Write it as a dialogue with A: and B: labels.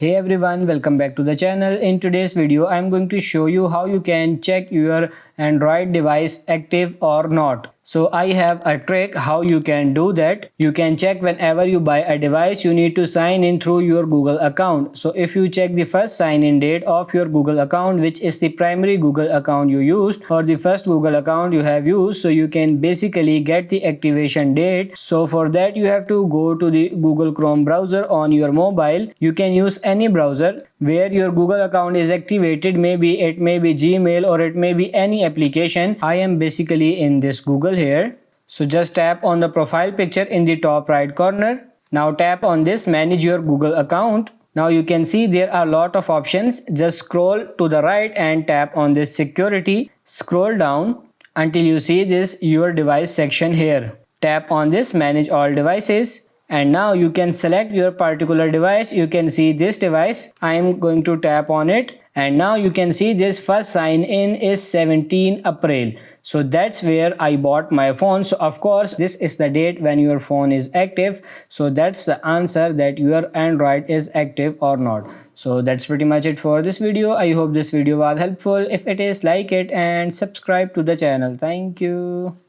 A: Hey everyone, welcome back to the channel. In today's video, I'm going to show you how you can check your Android device active or not. So I have a trick how you can do that. You can check whenever you buy a device, you need to sign in through your Google account. So if you check the first sign in date of your Google account, which is the primary Google account you used or the first Google account you have used, so you can basically get the activation date. So for that you have to go to the Google Chrome browser on your mobile. You can use any browser where your Google account is activated. Maybe it may be Gmail or it may be any application. I am basically in this Google here. So just tap on the profile picture in the top right corner. Now tap on this manage your Google account. Now you can see there are a lot of options. Just scroll to the right and tap on this security. Scroll down until you see this your device section here. Tap on this manage all devices. And now you can select your particular device. You can see this device. I am going to tap on it, and now you can see this first sign in is 17 April. So that's where I bought my phone. So of course this is the date when your phone is active. So that's the answer that your Android is active or not. So that's pretty much it for this video. I hope this video was helpful. If it is, like it and subscribe to the channel. Thank you.